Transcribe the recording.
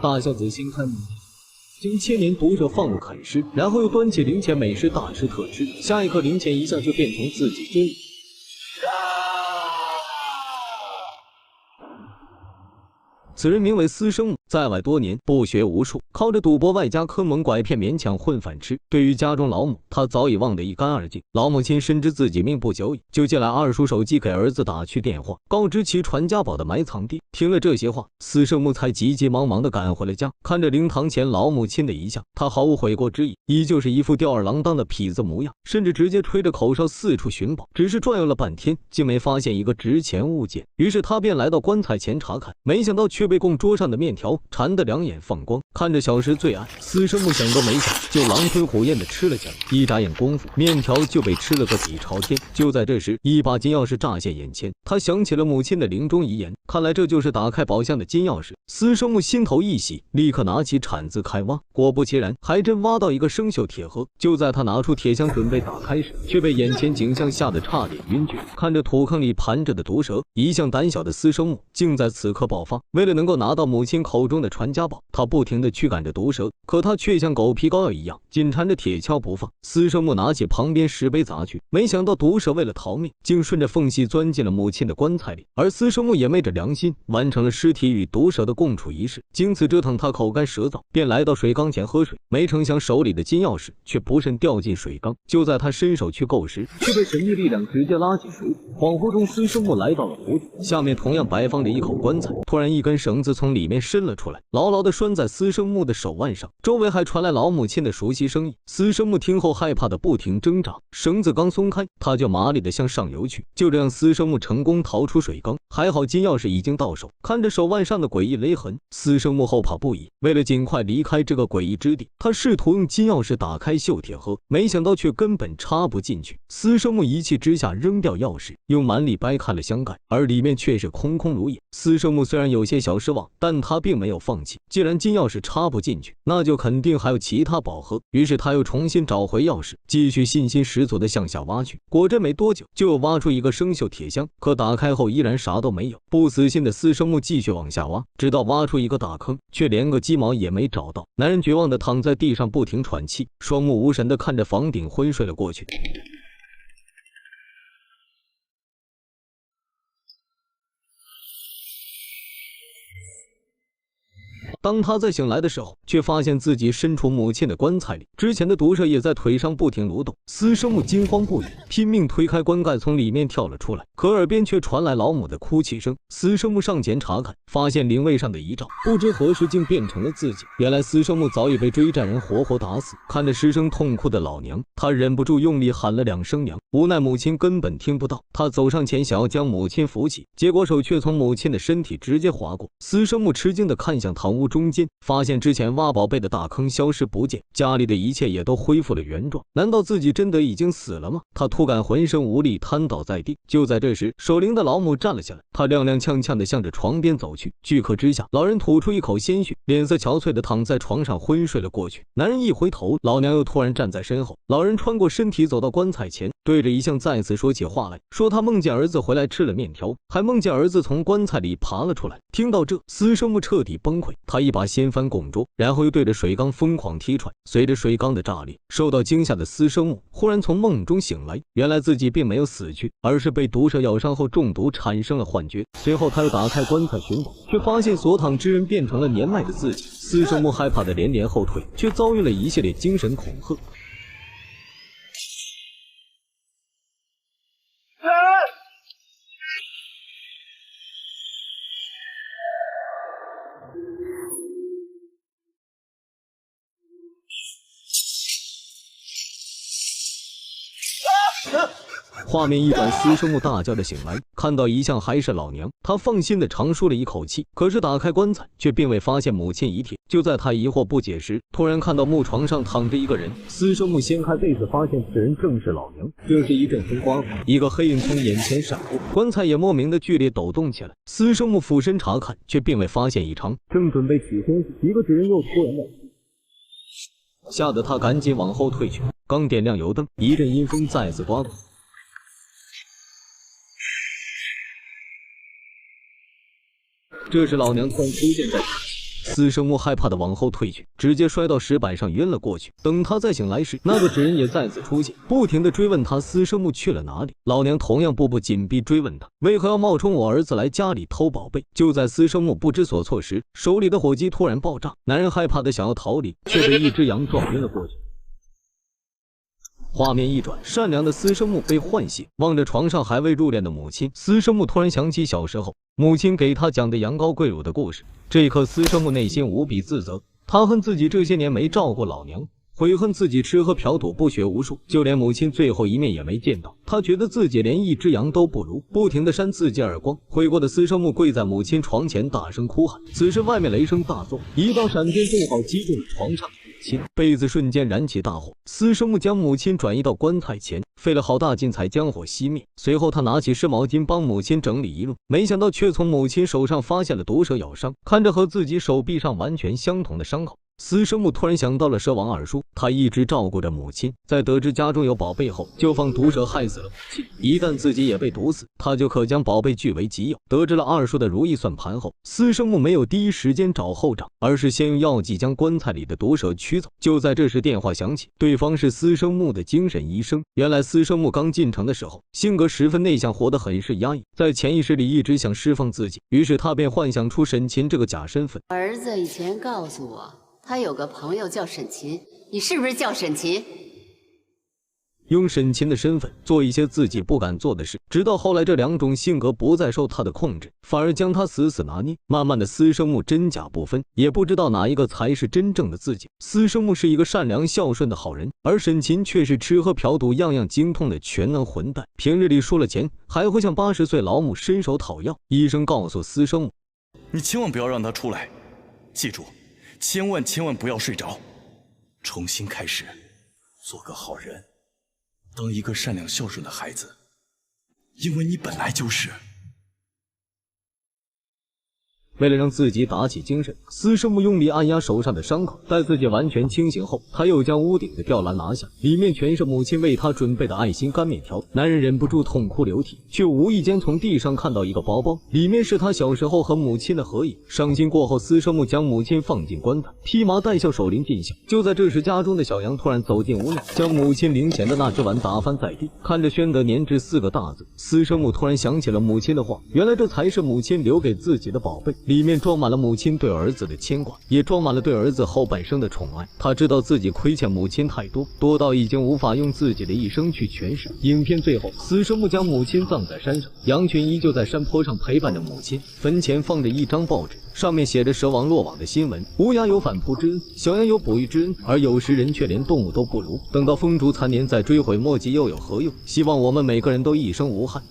大孝子先开门，将千年毒蛇放入啃食，然后又端起灵前美食大吃特吃。下一刻，灵前一下就变成自己真人。此人名为司生木，在外多年，不学无术，靠着赌博外加坑蒙拐骗勉强混饭吃。对于家中老母，他早已忘得一干二净。老母亲深知自己命不久矣，就借来二叔手机给儿子打去电话，告知其传家宝的埋藏地。听了这些话，司生木才急急忙忙地赶回了家。看着灵堂前老母亲的遗像，他毫无悔过之意，依旧是一副吊儿郎当的痞子模样，甚至直接吹着口哨四处寻宝。只是转悠了半天，竟没发现一个值钱物件。于是他便来到棺材前查看，没想到却被供桌上的面条馋得两眼放光。看着小时最爱，司生木想都没想，就狼吞虎咽地吃了下来。一眨眼功夫，面条就被吃了个底朝天。就在这时，一把金钥匙乍现眼前，他想起了母亲的临终遗言，看来这就是打开宝箱的金钥匙。司生木心头一喜，立刻拿起铲子开挖。果不其然，还真挖到一个生锈铁盒。就在他拿出铁箱准备打开时，却被眼前景象吓得差点晕厥。看着土坑里盘着的毒蛇，一向胆小的司生木竟在此刻爆发。为了能够拿到母亲口中的传家宝，他不停地驱赶着毒蛇，可他却像狗皮膏药一样紧缠着铁锹不放。司生木拿起旁边石碑砸去，没想到毒蛇为了逃命，竟顺着缝隙钻进了母亲的棺材里。而司生木也昧着良心，完成了尸体与毒蛇的共处仪式。经此折腾，他口干舌燥，便来到水缸前喝水。没成想手里的金钥匙却不慎掉进水缸。就在他伸手去够时，却被神秘力量直接拉进水里。恍惚中，司生木来到了湖底，下面同样摆放着一口棺材。突然，一根绳子从里面伸了出来，牢牢地拴在司生木的手腕上。周围还传来老母亲的熟悉声音。司生木听后害怕的不停挣扎，绳子刚松开，他就麻利地向上游去。就这样，司生木成功逃出水缸。还好金钥匙已经到手，看着手腕上的诡异勒痕，司生木后怕不已。为了尽快离开这个诡异之地，他试图用金钥匙打开锈铁盒，没想到却根本插不进去。司生木一气之下扔掉钥匙，用蛮力掰开了箱盖，而里面却是空空如也。司生木虽然有些小失望，但他并没有放弃。既然金钥匙插不进去，那就肯定还有其他宝盒。于是他又重新找回钥匙，继续信心十足地向下挖去。果真没多久，就挖出一个生锈铁箱，可打开后依然啥都没有。不死心的司生木继续往下挖，直到挖出一个大坑，却连个鸡毛也没找到。男人绝望地躺在地上不停喘气，双目无神地看着房顶昏睡了过去。当他再醒来的时候，却发现自己身处母亲的棺材里，之前的毒蛇也在腿上不停蠕动。司生木惊慌不已，拼命推开棺盖，从里面跳了出来，可耳边却传来老母的哭泣声。司生木上前查看，发现灵位上的遗照不知何时竟变成了自己。原来司生木早已被追债人活活打死。看着失声痛哭的老娘，他忍不住用力喊了2声娘，无奈母亲根本听不到。他走上前想要将母亲扶起，结果手却从母亲的身体直接划过。司生木吃惊地看向堂屋中间，发现之前挖宝贝的大坑消失不见，家里的一切也都恢复了原状。难道自己真的已经死了吗？他突感浑身无力，瘫倒在地。就在这时，守灵的老母站了下来，他踉踉跄跄地向着床边走去。巨刻之下，老人吐出一口鲜血，脸色憔悴地躺在床上昏睡了过去。男人一回头，老娘又突然站在身后。老人穿过身体走到棺材前，对着遗像再次说起话来，说他梦见儿子回来吃了面条，还梦见儿子从棺材里爬了出来。听到这，司生木彻底崩溃，他一把掀翻供桌，然后又对着水缸疯狂踢踹。随着水缸的炸裂，受到惊吓的司生木忽然从梦中醒来，原来自己并没有死去，而是被毒蛇咬伤后中毒产生了幻觉。随后他又打开棺材寻宝，却发现所躺之人变成了年迈的自己。司生木害怕的连连后退，却遭遇了一系列精神恐吓。画面一转，司生木大叫着醒来，看到遗像还是老娘，他放心的长舒了一口气。可是打开棺材，却并未发现母亲遗体。就在他疑惑不解时，突然看到木床上躺着一个人。司生木掀开被子，发现此人正是老娘。这时一阵风刮过，一个黑影从眼前闪过，棺材也莫名的剧烈抖动起来。司生木俯身查看，却并未发现异常。正准备取东西，一个纸人又突然冒出，吓得他赶紧往后退去。刚点亮油灯，一阵阴风再次刮过。这时老娘突然出现在私生木害怕的往后退去，直接摔到石板上晕了过去。等他再醒来时，那个纸人也再次出现，不停地追问他私生木去了哪里。老娘同样步步紧逼追问他，为何要冒充我儿子来家里偷宝贝？就在私生木不知所措时，手里的火机突然爆炸，男人害怕的想要逃离，却被一只羊撞晕了过去。画面一转，善良的私生木被唤醒，望着床上还未入殓的母亲，私生木突然想起小时候母亲给他讲的羊羔跪乳的故事。这一刻，私生木内心无比自责，他恨自己这些年没照顾老娘，悔恨自己吃喝嫖赌不学无术，就连母亲最后一面也没见到。他觉得自己连一只羊都不如，不停地扇自己耳光。悔过的私生木跪在母亲床前大声哭喊。此时外面雷声大作，一道闪电正好击中了床上的母亲，被子瞬间燃起大火。私生木将母亲转移到棺材前，费了好大劲才将火熄灭。随后他拿起湿毛巾帮母亲整理一路，没想到却从母亲手上发现了毒蛇咬伤，看着和自己手臂上完全相同的伤口。私生木突然想到了蛇王二叔，他一直照顾着母亲，在得知家中有宝贝后，就放毒蛇害死了母亲。一旦自己也被毒死，他就可将宝贝据为己有。得知了二叔的如意算盘后，私生木没有第一时间找后长，而是先用药剂将棺材里的毒蛇驱走。就在这时，电话响起，对方是私生木的精神医生。原来私生木刚进城的时候，性格十分内向，活得很是压抑，在潜意识里一直想释放自己，于是他便幻想出沈琴这个假身份。儿子以前告诉我，他有个朋友叫沈琴，你是不是叫沈琴？用沈琴的身份做一些自己不敢做的事，直到后来这两种性格不再受他的控制，反而将他死死拿捏。慢慢的，私生木真假不分，也不知道哪一个才是真正的自己。私生木是一个善良孝顺的好人，而沈琴却是吃喝嫖赌样样精通的全能混蛋。平日里输了钱，还会向80岁老母伸手讨要。医生告诉私生木，你千万不要让他出来，记住，千万不要睡着，重新开始，做个好人，当一个善良孝顺的孩子，因为你本来就是。为了让自己打起精神，私生木用力按压手上的伤口。待自己完全清醒后，他又将屋顶的吊篮拿下，里面全是母亲为他准备的爱心干面条。男人忍不住痛哭流涕，却无意间从地上看到一个包包，里面是他小时候和母亲的合影。伤心过后，私生木将母亲放进棺材，披麻戴孝，守灵尽孝。就在这时，家中的小羊突然走进屋内，将母亲灵前的那只碗打翻在地。看着宣德年制4个大字，私生木突然想起了母亲的话，原来这才是母亲留给自己的宝贝。里面装满了母亲对儿子的牵挂，也装满了对儿子后半生的宠爱。他知道自己亏欠母亲太多，多到已经无法用自己的一生去诠释。影片最后，私生木将母亲葬在山上，羊群依旧在山坡上陪伴着母亲。坟前放着一张报纸，上面写着蛇王落网的新闻。乌鸦有反扑之恩，小羊有哺育之恩，而有时人却连动物都不如。等到风烛残年再追悔莫及又有何用？希望我们每个人都一生无憾。